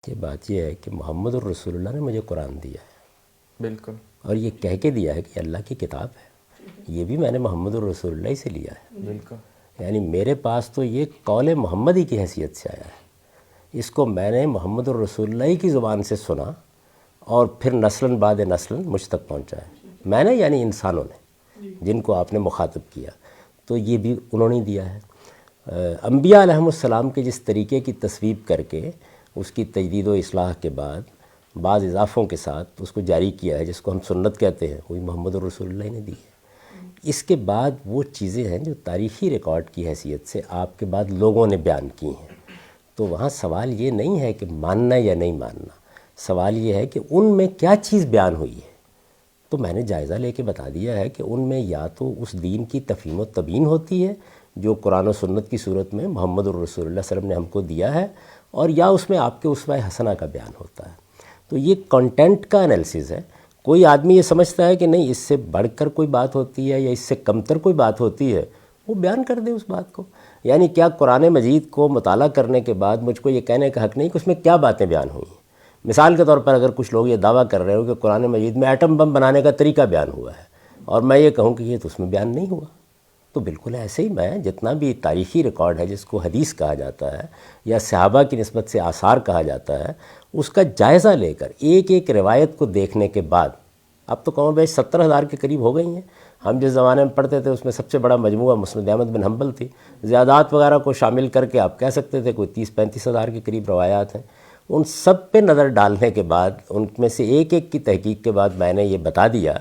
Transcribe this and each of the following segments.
یہ بات یہ ہے کہ محمد الرسول اللہ نے مجھے قرآن دیا ہے، بالکل، اور یہ کہہ کے دیا ہے کہ اللہ کی کتاب ہے۔ یہ بھی میں نے محمد الرسول اللہ سے لیا ہے، بالکل، یعنی میرے پاس تو یہ قول محمدی کی حیثیت سے آیا ہے۔ اس کو میں نے محمد الرسول اللہ کی زبان سے سنا اور پھر نسلاً بعد نسلاً مجھ تک پہنچا ہے۔ میں نے یعنی انسانوں نے جن کو آپ نے مخاطب کیا، تو یہ بھی انہوں نے دیا ہے۔ انبیاء علیہم السلام کے جس طریقے کی تصویب کر کے اس کی تجدید و اصلاح کے بعد بعض اضافوں کے ساتھ اس کو جاری کیا ہے، جس کو ہم سنت کہتے ہیں، وہی محمد الرسول اللہ نے دی ہے۔ اس کے بعد وہ چیزیں ہیں جو تاریخی ریکارڈ کی حیثیت سے آپ کے بعد لوگوں نے بیان کی ہیں، تو وہاں سوال یہ نہیں ہے کہ ماننا یا نہیں ماننا، سوال یہ ہے کہ ان میں کیا چیز بیان ہوئی ہے۔ تو میں نے جائزہ لے کے بتا دیا ہے کہ ان میں یا تو اس دین کی تفہیم و تبیین ہوتی ہے جو قرآن و سنت کی صورت میں محمد الرسول اللہ صلی اللہ علیہ وسلم نے ہم کو دیا ہے، اور یا اس میں آپ کے اسوہ حسنہ کا بیان ہوتا ہے۔ تو یہ کنٹینٹ کا انالیسز ہے۔ کوئی آدمی یہ سمجھتا ہے کہ نہیں اس سے بڑھ کر کوئی بات ہوتی ہے یا اس سے کمتر کوئی بات ہوتی ہے، وہ بیان کر دے اس بات کو۔ یعنی کیا قرآن مجید کو مطالعہ کرنے کے بعد مجھ کو یہ کہنے کا حق نہیں کہ اس میں کیا باتیں بیان ہوئی ہیں۔ مثال کے طور پر اگر کچھ لوگ یہ دعویٰ کر رہے ہو کہ قرآن مجید میں ایٹم بم بنانے کا طریقہ بیان ہوا ہے، اور میں یہ کہوں کہ یہ تو اس میں بیان نہیں ہوا، تو بالکل ایسے ہی میں جتنا بھی تاریخی ریکارڈ ہے جس کو حدیث کہا جاتا ہے یا صحابہ کی نسبت سے آثار کہا جاتا ہے، اس کا جائزہ لے کر ایک ایک روایت کو دیکھنے کے بعد، اب تو کم و بیش 70,000 کے قریب ہو گئی ہیں۔ ہم جس زمانے میں پڑھتے تھے اس میں سب سے بڑا مجموعہ مسند احمد بن حنبل تھی، زیادات وغیرہ کو شامل کر کے آپ کہہ سکتے تھے کوئی 30-35 ہزار کے قریب روایات ہیں۔ ان سب پہ نظر ڈالنے کے بعد، ان میں سے ایک ایک کی تحقیق کے بعد میں نے یہ بتا دیا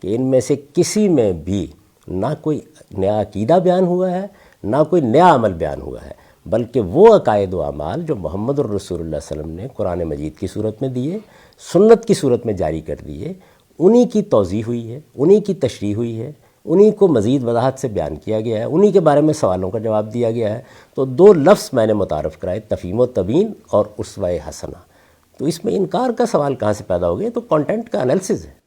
کہ ان میں سے کسی میں بھی نہ کوئی نیا عقیدہ بیان ہوا ہے، نہ کوئی نیا عمل بیان ہوا ہے، بلکہ وہ عقائد و اعمال جو محمد الرسول اللہ صلی اللہ علیہ وسلم نے قرآن مجید کی صورت میں دیے، سنت کی صورت میں جاری کر دیے، انہی کی توضیح ہوئی ہے، انہی کی تشریح ہوئی ہے، انہی کو مزید وضاحت سے بیان کیا گیا ہے، انہی کے بارے میں سوالوں کا جواب دیا گیا ہے۔ تو دو لفظ میں نے متعارف کرائے، تفہیم و تبیین اور اسوہ حسنہ۔ تو اس میں انکار کا سوال کہاں سے پیدا ہو گیا؟ تو کنٹینٹ کا انالیسز ہے۔